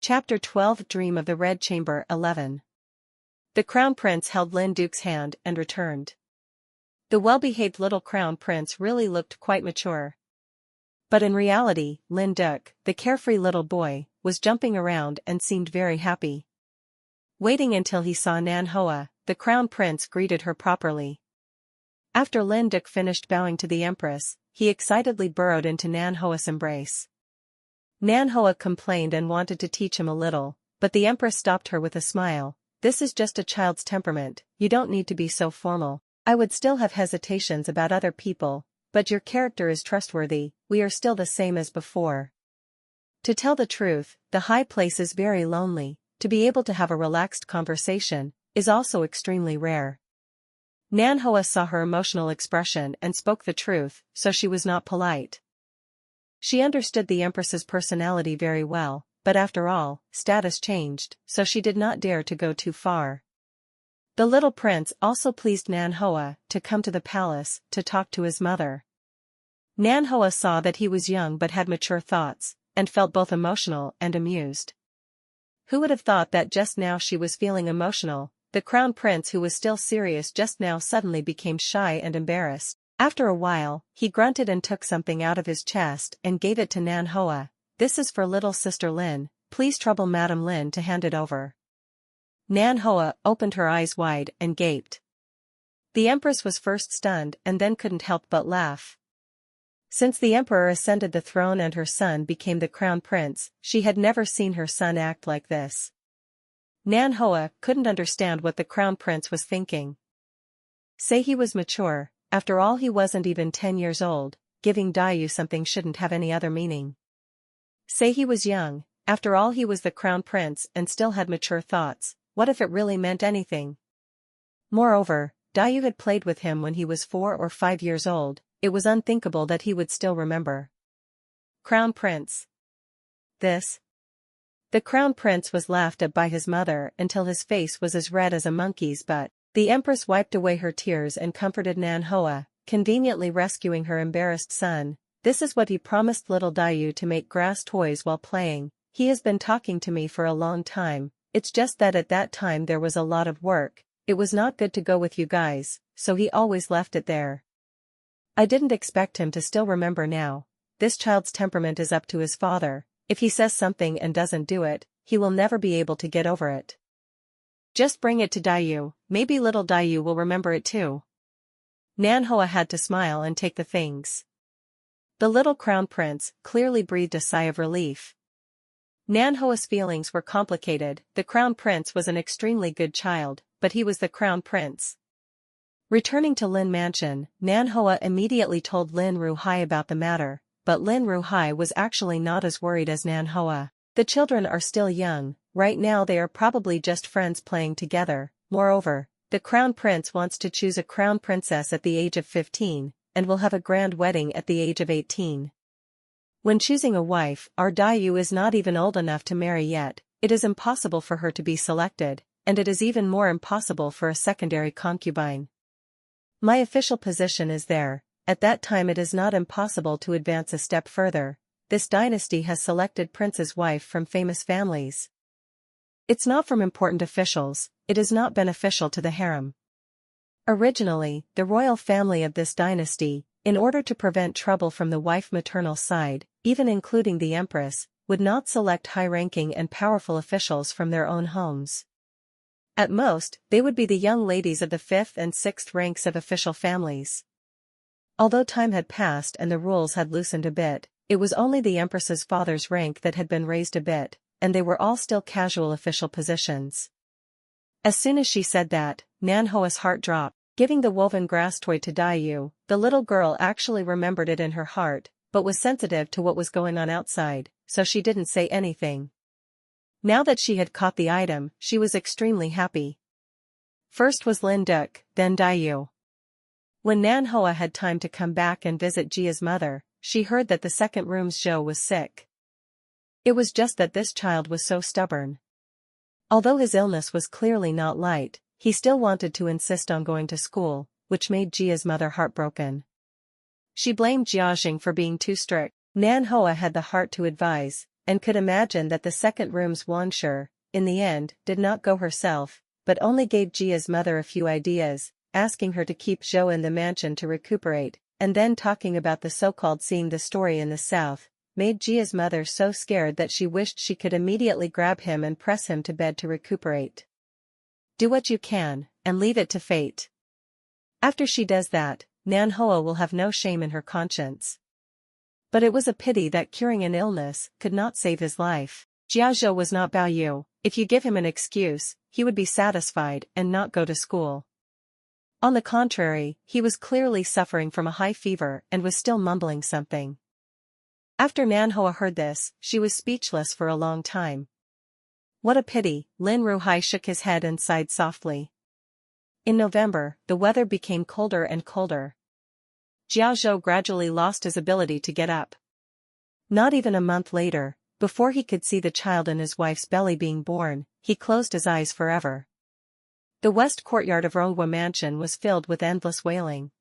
Chapter 12 Dream of the Red Chamber 11. The Crown Prince held Lin Duke's hand and returned. The well-behaved little Crown Prince really looked quite mature. But in reality, Lin Duke, the carefree little boy, was jumping around and seemed very happy. Waiting until he saw Nan Hoa, the Crown Prince greeted her properly. After Lin Duke finished bowing to the Empress, he excitedly burrowed into Nan Hoa's embrace. Nan Hoa complained and wanted to teach him a little, but the Empress stopped her with a smile. This is just a child's temperament, you don't need to be so formal. I would still have hesitations about other people, but your character is trustworthy, we are still the same as before. To tell the truth, the high place is very lonely, to be able to have a relaxed conversation is also extremely rare. Nan Hoa saw her emotional expression and spoke the truth, so she was not polite. She understood the Empress's personality very well, but after all, status changed, so she did not dare to go too far. The little prince also pleased Nan Hoa to come to the palace to talk to his mother. Nan Hoa saw that he was young but had mature thoughts, and felt both emotional and amused. Who would have thought that just now she was feeling emotional? The Crown Prince, who was still serious just now, suddenly became shy and embarrassed. After a while, he grunted and took something out of his chest and gave it to Nan Hoa. This is for little sister Lin, please trouble Madam Lin to hand it over. Nan Hoa opened her eyes wide and gaped. The Empress was first stunned and then couldn't help but laugh. Since the Emperor ascended the throne and her son became the Crown Prince, she had never seen her son act like this. Nan Hoa couldn't understand what the Crown Prince was thinking. Say he was mature, after all he wasn't even 10 years old, giving Dayu something shouldn't have any other meaning. Say he was young, after all he was the Crown Prince and still had mature thoughts, what if it really meant anything? Moreover, Dayu had played with him when he was 4 or 5 years old, it was unthinkable that he would still remember. Crown Prince. This? The Crown Prince was laughed at by his mother until his face was as red as a monkey's, but the Empress wiped away her tears and comforted Nan Hoa, conveniently rescuing her embarrassed son. This is what he promised little Dayu to make grass toys while playing. He has been talking to me for a long time, it's just that at that time there was a lot of work, it was not good to go with you guys, so he always left it there. I didn't expect him to still remember now. This child's temperament is up to his father, if he says something and doesn't do it, he will never be able to get over it. Just bring it to Dayu, maybe little Dayu will remember it too. Nan Hoa had to smile and take the things. The little Crown Prince clearly breathed a sigh of relief. Nan Hoa's feelings were complicated. The Crown Prince was an extremely good child, but he was the Crown Prince. Returning to Lin Mansion, Nan Hoa immediately told Lin Ruhai about the matter, but Lin Ruhai was actually not as worried as Nan Hoa. The children are still young, right now they are probably just friends playing together. Moreover, the Crown Prince wants to choose a Crown Princess at the age of 15, and will have a grand wedding at the age of 18. When choosing a wife, our Dayu is not even old enough to marry yet, it is impossible for her to be selected, and it is even more impossible for a secondary concubine. My official position is there, at that time it is not impossible to advance a step further. This dynasty has selected prince's wife from famous families. It's not from important officials, it is not beneficial to the harem. Originally, the royal family of this dynasty, in order to prevent trouble from the wife maternal side, even including the Empress, would not select high-ranking and powerful officials from their own homes. At most, they would be the young ladies of the 5th and 6th ranks of official families. Although time had passed and the rules had loosened a bit, it was only the Empress's father's rank that had been raised a bit, and they were all still casual official positions. As soon as she said that, Nan Hoa's heart dropped. Giving the woven grass toy to Dayu, the little girl actually remembered it in her heart, but was sensitive to what was going on outside, so she didn't say anything. Now that she had caught the item, she was extremely happy. First was Lin Duke, then Dayu. When Nan Hoa had time to come back and visit Jia's mother, she heard that the second room's Zhou was sick. It was just that this child was so stubborn. Although his illness was clearly not light, he still wanted to insist on going to school, which made Jia's mother heartbroken. She blamed Jiajing for being too strict. Nan Hoa had the heart to advise, and could imagine that the second room's Wanshi, in the end, did not go herself, but only gave Jia's mother a few ideas, asking her to keep Zhou in the mansion to recuperate, and then talking about the so-called seeing the story in the south, made Jia's mother so scared that she wished she could immediately grab him and press him to bed to recuperate. Do what you can, and leave it to fate. After she does that, Nan Hoa will have no shame in her conscience. But it was a pity that curing an illness could not save his life. Jia Zhou was not Bao Yu. If you give him an excuse, he would be satisfied and not go to school. On the contrary, he was clearly suffering from a high fever and was still mumbling something. After Nan Hoa heard this, she was speechless for a long time. What a pity, Lin Ruhai shook his head and sighed softly. In November, the weather became colder and colder. Jiao Zhou gradually lost his ability to get up. Not even a month later, before he could see the child in his wife's belly being born, he closed his eyes forever. The west courtyard of Ronghua Mansion was filled with endless wailing.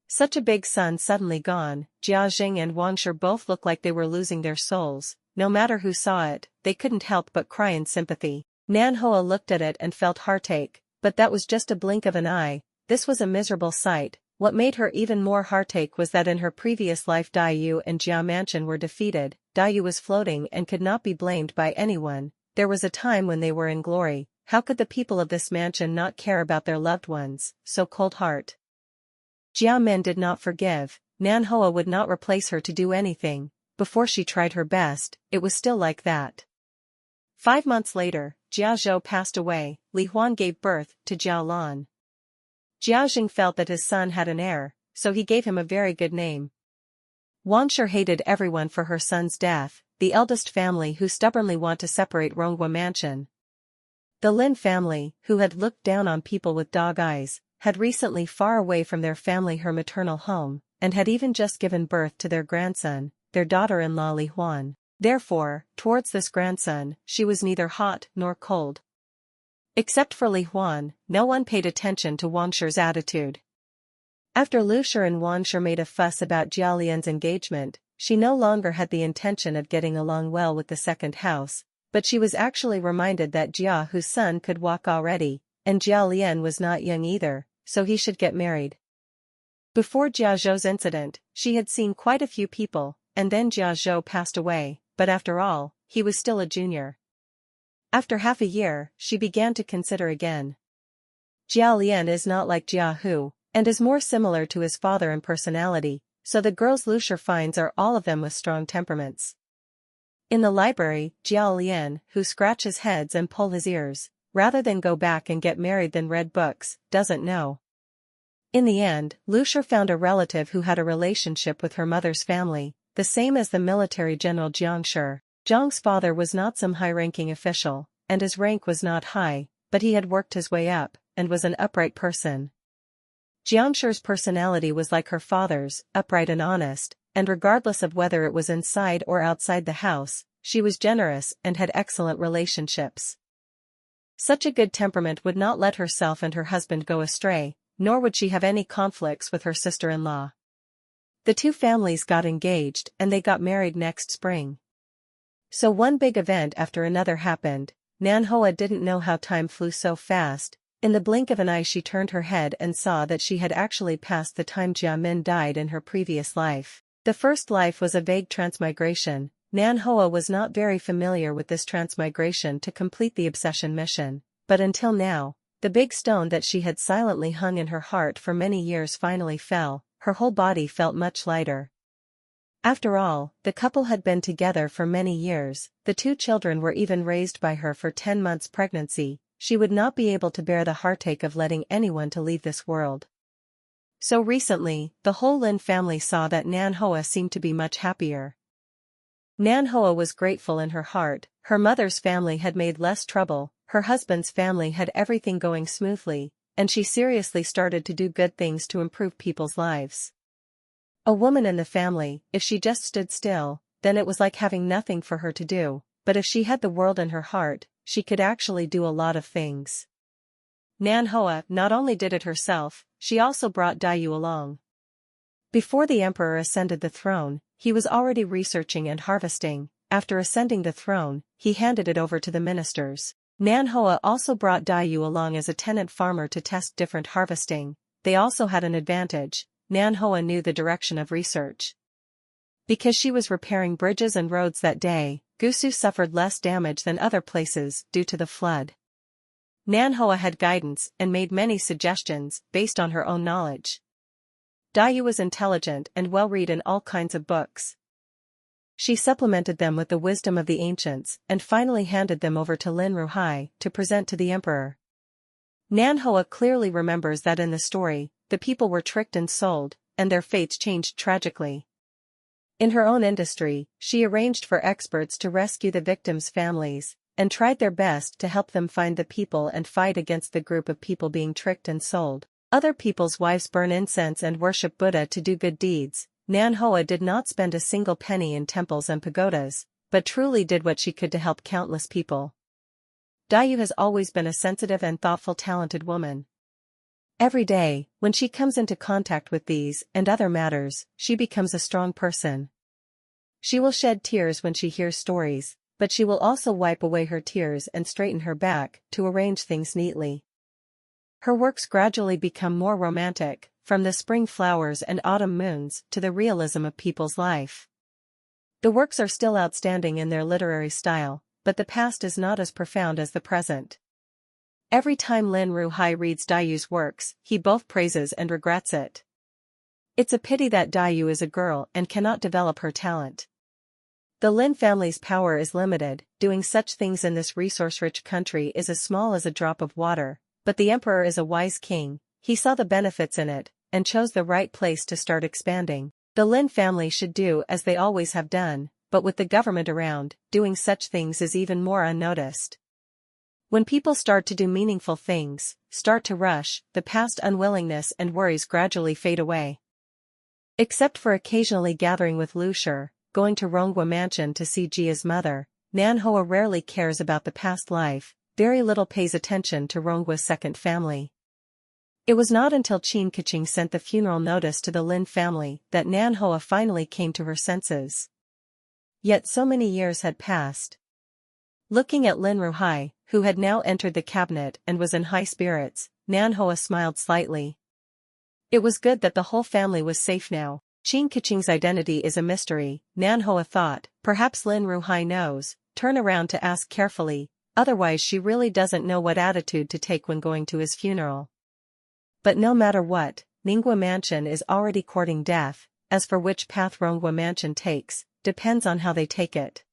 Such a big son suddenly gone, Jia Jing and Wanshi both looked like they were losing their souls. No matter who saw it, they couldn't help but cry in sympathy. Nan Hoa looked at it and felt heartache, but that was just a blink of an eye. This was a miserable sight. What made her even more heartache was that in her previous life Dai Yu and Jia Mansion were defeated. Dai Yu was floating and could not be blamed by anyone. There was a time when they were in glory. How could the people of this mansion not care about their loved ones, so cold heart? Jia Min did not forgive. Nan Hoa would not replace her to do anything. Before she tried her best, it was still like that. 5 months later, Jia Zhou passed away. Li Huan gave birth to Jiao Lan. Jiao Jing felt that his son had an heir, so he gave him a very good name. Wanshi hated everyone for her son's death, the eldest family who stubbornly want to separate Ronghua Mansion. The Lin family, who had looked down on people with dog eyes, had recently far away from their family her maternal home, and had even just given birth to their grandson, their daughter-in-law Li Huan. Therefore, towards this grandson, she was neither hot nor cold. Except for Li Huan, no one paid attention to Wangshi's attitude. After Lu Shi and Wanshi made a fuss about Jia Lian's engagement, she no longer had the intention of getting along well with the second house, but she was actually reminded that Jia Hu's son could walk already, and Jia Lian was not young either, so he should get married. Before Jia Zhou's incident, she had seen quite a few people, and then Jia Zhou passed away, but after all, he was still a junior. After half a year, she began to consider again. Jia Lian is not like Jia Hu, and is more similar to his father in personality, so the girls Lu Shi finds are all of them with strong temperaments. In the library, Jia Lian, who scratches heads and pull his ears, rather than go back and get married than read books, doesn't know. In the end, Lu Shi found a relative who had a relationship with her mother's family, the same as the military general Jiang Shi. Jiang's father was not some high-ranking official, and his rank was not high, but he had worked his way up, and was an upright person. Jiang Shi's personality was like her father's, upright and honest, and regardless of whether it was inside or outside the house, she was generous and had excellent relationships. Such a good temperament would not let herself and her husband go astray, nor would she have any conflicts with her sister-in-law. The two families got engaged and they got married next spring. So one big event after another happened. Nan Hoa didn't know how time flew so fast. In the blink of an eye she turned her head and saw that she had actually passed the time Jia Min died in her previous life. The first life was a vague transmigration. Nan Hoa was not very familiar with this transmigration to complete the obsession mission, but until now, the big stone that she had silently hung in her heart for many years finally fell. Her whole body felt much lighter. After all, the couple had been together for many years, the 2 children were even raised by her for 10 months pregnancy. She would not be able to bear the heartache of letting anyone to leave this world. So recently, the whole Lin family saw that Nan Hoa seemed to be much happier. Nan Hoa was grateful in her heart. Her mother's family had made less trouble, her husband's family had everything going smoothly, and she seriously started to do good things to improve people's lives. A woman in the family, if she just stood still, then it was like having nothing for her to do, but if she had the world in her heart, she could actually do a lot of things. Nan Hoa not only did it herself, she also brought Dai Yu along. Before the emperor ascended the throne, he was already researching and harvesting. after ascending the throne, he handed it over to the ministers. Nanhua also brought Dayu along as a tenant farmer to test different harvesting. They also had an advantage. Nanhua knew the direction of research. Because she was repairing bridges and roads that day, Gusu suffered less damage than other places due to the flood. Nanhua had guidance and made many suggestions based on her own knowledge. Dayu was intelligent and well-read in all kinds of books. She supplemented them with the wisdom of the ancients and finally handed them over to Lin Ruhai to present to the emperor. Nanhua clearly remembers that in the story, the people were tricked and sold, and their fates changed tragically. In her own industry, she arranged for experts to rescue the victims' families, and tried their best to help them find the people and fight against the group of people being tricked and sold. Other people's wives burn incense and worship Buddha to do good deeds. Nanhua did not spend a single penny in temples and pagodas, but truly did what she could to help countless people. Dayu has always been a sensitive and thoughtful talented woman. Every day, when she comes into contact with these and other matters, she becomes a strong person. She will shed tears when she hears stories, but she will also wipe away her tears and straighten her back to arrange things neatly. Her works gradually become more romantic, from the spring flowers and autumn moons to the realism of people's life. The works are still outstanding in their literary style, but the past is not as profound as the present. Every time Lin Ruhai reads Dayu's works, he both praises and regrets it. It's a pity that Dayu is a girl and cannot develop her talent. The Lin family's power is limited. Doing such things in this resource-rich country is as small as a drop of water, but the emperor is a wise king. He saw the benefits in it, and chose the right place to start expanding. The Lin family should do as they always have done, but with the government around, doing such things is even more unnoticed. When people start to do meaningful things, start to rush, the past unwillingness and worries gradually fade away. Except for occasionally gathering with Lu Shi, going to Rongwa Mansion to see Jia's mother, Nanhua rarely cares about the past life, very little pays attention to Rongwa's second family. It was not until Qin Keqing sent the funeral notice to the Lin family that Nanhua finally came to her senses. Yet so many years had passed. Looking at Lin Ruhai, who had now entered the cabinet and was in high spirits, Nanhua smiled slightly. It was good that the whole family was safe now. Qin Keqing's identity is a mystery, Nanhua thought. Perhaps Lin Ruhai knows. Turn around to ask carefully, otherwise she really doesn't know what attitude to take when going to his funeral. But no matter what, Ningguo Mansion is already courting death. As for which path Rongwa Mansion takes, depends on how they take it.